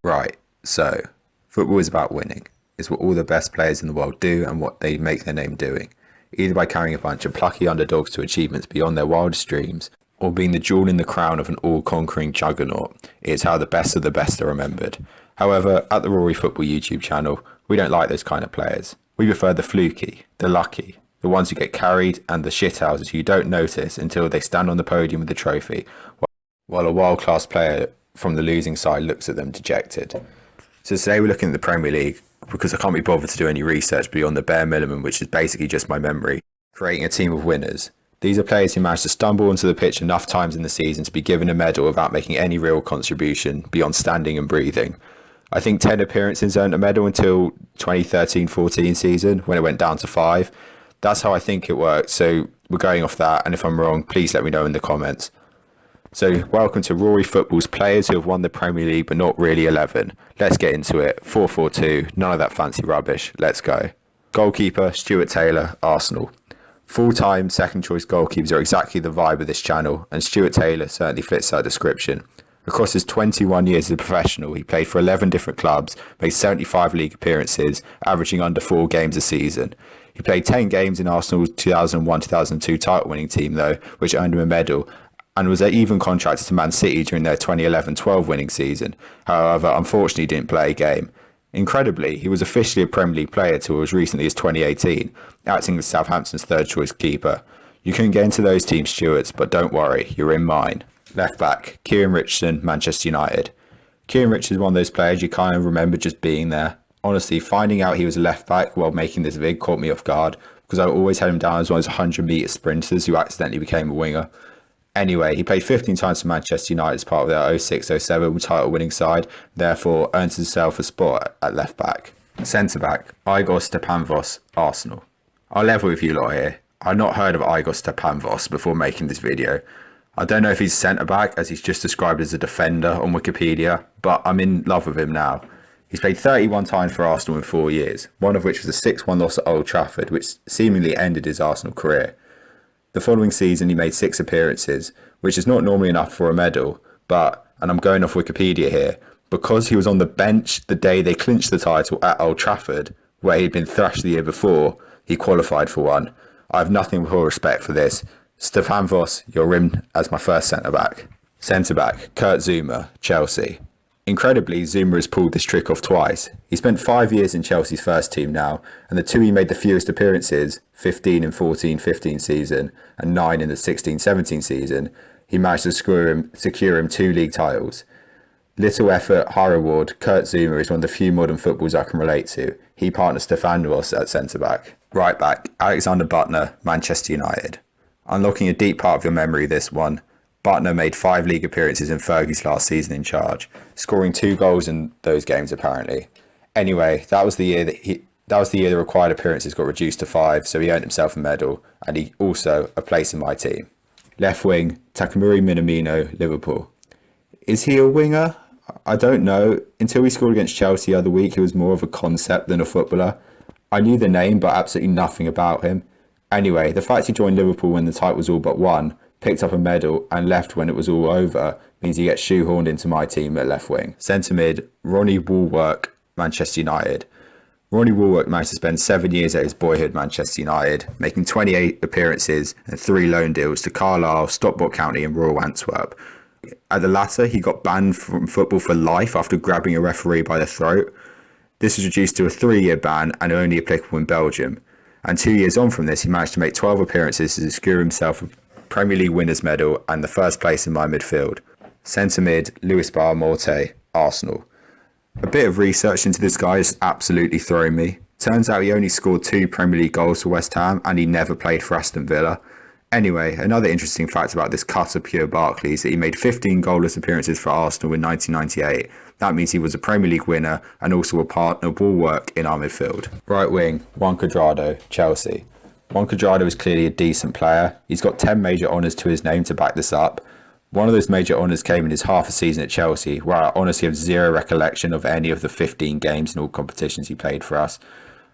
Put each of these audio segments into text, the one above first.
Right, so football is about winning. It's what all the best players in the world do and what they make their name doing, either by carrying a bunch of plucky underdogs to achievements beyond their wildest dreams, or being the jewel in the crown of an all-conquering juggernaut. It's how the best of the best are remembered. However, at the Rory Football YouTube channel, we don't like those kind of players. We prefer the fluky, the lucky, the ones who get carried, and the shithouses who you don't notice until they stand on the podium with the trophy, while a world-class player from the losing side looks at them dejected. So today we're looking at the Premier League because I can't be bothered to do any research beyond the bare minimum, which is basically just my memory, creating a team of winners. These are players who managed to stumble onto the pitch enough times in the season to be given a medal without making any real contribution beyond standing and breathing. I think 10 appearances earned a medal until 2013-14 season when it went down to 5. That's how I think it worked, so we're going off that, and if I'm wrong, please let me know in the comments. So welcome to Rory Football's players who have won the Premier League but not really 11. Let's get into it. 4-4-2, none of that fancy rubbish. Let's go. Goalkeeper, Stuart Taylor, Arsenal. Full-time second choice goalkeepers are exactly the vibe of this channel, and Stuart Taylor certainly fits that description. Across his 21 years as a professional, he played for 11 different clubs, made 75 league appearances, averaging under 4 games a season. He played 10 games in Arsenal's 2001-2002 title-winning team though, which earned him a medal, and was even contracted to Man City during their 2011-12 winning season. However, unfortunately didn't play a game. Incredibly, he was officially a Premier League player till as recently as 2018, acting as Southampton's third choice keeper. You couldn't get into those team stewards, but don't worry, you're in mine. Left back, Kieran, Richton, Manchester United. Kieran Richton is one of those players you kind of remember just being there. Honestly, finding out he was a left back while making this vid caught me off guard, because I always had him down as one of those 100-metre sprinters who accidentally became a winger. Anyway, he played 15 times for Manchester United as part of their 06-07 title-winning side, therefore earns himself a spot at left-back. Centre-back, Igor Stepanvos, Arsenal. I'll level with you lot here. I've not heard of Igor Stepanvos before making this video. I don't know if he's centre-back, as he's just described as a defender on Wikipedia, but I'm in love with him now. He's played 31 times for Arsenal in 4 years, one of which was a 6-1 loss at Old Trafford, which seemingly ended his Arsenal career. The following season he made 6 appearances, which is not normally enough for a medal, but, and I'm going off Wikipedia here, because he was on the bench the day they clinched the title at Old Trafford, where he'd been thrashed the year before, he qualified for one. I have nothing but respect for this. Stepanvos, you're in as my first centre-back. Centre-back, Zuma, Chelsea. Incredibly, Zuma has pulled this trick off twice. He spent 5 years in Chelsea's first team now, and the 2 he made the fewest appearances, 15 in 14-15 season and 9 in the 16-17 season, he managed to secure him 2 league titles. Little effort, high reward, Zuma is one of the few modern footballers I can relate to. He partners Stepanvos at centre-back. Right back, Alexander Butner, Manchester United. Unlocking a deep part of your memory this one. Butner made 5 league appearances in Fergie's last season in charge, scoring 2 goals in those games apparently. Anyway, that was the year the required appearances got reduced to 5, so he earned himself a medal, and he also a place in my team. Left wing, Takamuru, Minamino, Liverpool. Is he a winger? I don't know. Until he scored against Chelsea the other week, he was more of a concept than a footballer. I knew the name, but absolutely nothing about him. Anyway, the fact he joined Liverpool when the title was all but won, picked up a medal and left when it was all over, means he gets shoehorned into my team at left wing. Centre mid, Ronnie Woolwork, Manchester United. Ronnie Woolwork managed to spend 7 years at his boyhood Manchester United, making 28 appearances and 3 loan deals to Carlisle, Stockport County and Royal Antwerp. At the latter, he got banned from football for life after grabbing a referee by the throat. This was reduced to a 3-year ban and only applicable in Belgium. And 2 years on from this, he managed to make 12 appearances to secure himself a Premier League winners medal and the first place in my midfield. Centre mid, Luis Morte, Arsenal. A bit of research into this guy is absolutely throwing me. Turns out he only scored 2 Premier League goals for West Ham and he never played for Aston Villa. Anyway, another interesting fact about this cut of pure Barkley is that he made 15 goalless appearances for Arsenal in 1998. That means he was a Premier League winner and also a partner of Woolwork in our midfield. Right wing, Juan Cadrado, Chelsea. Juan Cadrado is clearly a decent player. He's got 10 major honours to his name to back this up. One of those major honours came in his half a season at Chelsea, where I honestly have zero recollection of any of the 15 games in all competitions he played for us.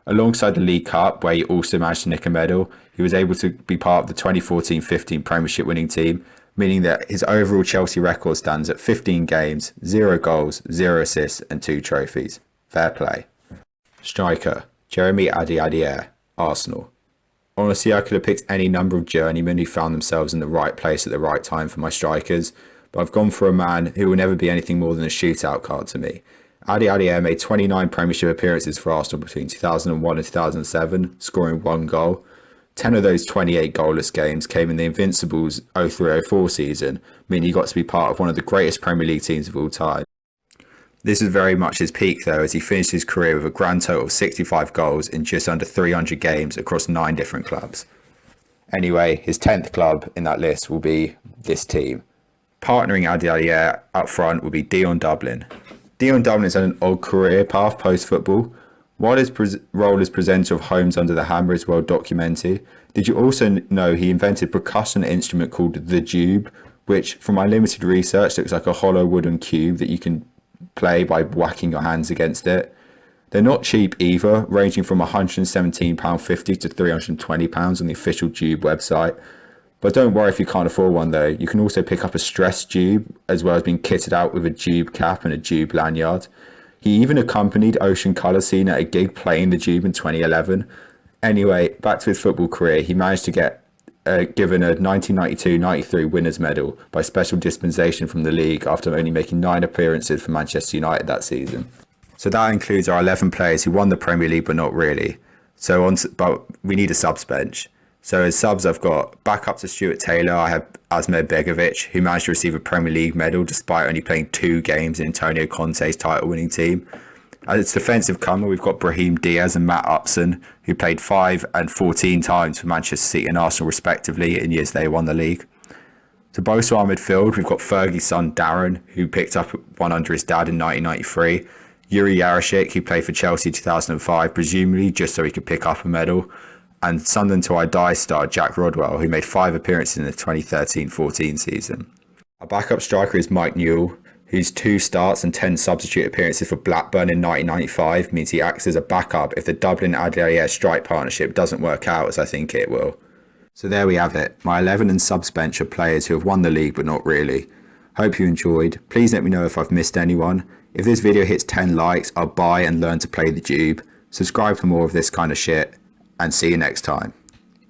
Alongside the League Cup, where he also managed to nick a medal, he was able to be part of the 2014-15 Premiership winning team, meaning that his overall Chelsea record stands at 15 games, 0 goals, 0 assists and 2 trophies. Fair play. Striker, Jeremy Adair, Arsenal. Honestly, I could have picked any number of journeymen who found themselves in the right place at the right time for my strikers, but I've gone for a man who will never be anything more than a shootout card to me. Adair made 29 Premiership appearances for Arsenal between 2001 and 2007, scoring 1 goal. 10 of those 28 goalless games came in the Invincibles 03-04 season, meaning he got to be part of one of the greatest Premier League teams of all time. This was very much his peak though, as he finished his career with a grand total of 65 goals in just under 300 games across 9 different clubs. Anyway, his 10th club in that list will be this team. Partnering Adair up front will be Dion Dublin. Dion Dublin has had an odd career path post-football. While his role as presenter of Homes Under the Hammer is well documented, did you also know he invented a percussion instrument called the Jube, which, from my limited research, looks like a hollow wooden cube that you can play by whacking your hands against it. They're not cheap either, ranging from £117.50 to £320 on the official Jube website. But don't worry if you can't afford one though, you can also pick up a stress Jube, as well as being kitted out with a Jube cap and a Jube lanyard. He even accompanied Ocean Colour Scene at a gig playing the Jube in 2011. Anyway, back to his football career, he managed to get given a 1992-93 winners medal by special dispensation from the league after only making 9 appearances for Manchester United that season. So that includes our 11 players who won the Premier League but not really. But we need a subs bench. So as subs, I've got backup to Stuart Taylor. I have Asmir Begovic, who managed to receive a Premier League medal despite only playing 2 games in Antonio Conte's title-winning team. As defensive comer, we've got Brahim Diaz and Matt Upson, who played 5 and 14 times for Manchester City and Arsenal respectively in years they won the league. To bolster our midfield, we've got Fergie's son Darren, who picked up one under his dad in 1993. Yuri Yarashik, who played for Chelsea in 2005, presumably just so he could pick up a medal. And Sunderland Till I Die star Jack Rodwell, who made 5 appearances in the 2013-14 season. Our backup striker is Mike Newell, whose 2 starts and 10 substitute appearances for Blackburn in 1995 means he acts as a backup if the Dublin-Adair strike partnership doesn't work out, as I think it will. So there we have it, my 11 and subs bench of players who have won the league but not really. Hope you enjoyed. Please let me know if I've missed anyone. If this video hits 10 likes, I'll buy and learn to play the Jube. Subscribe for more of this kind of shit. And see you next time.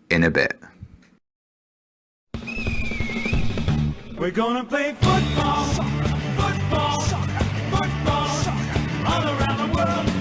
In a bit. We're gonna play football, football, football, all around the world.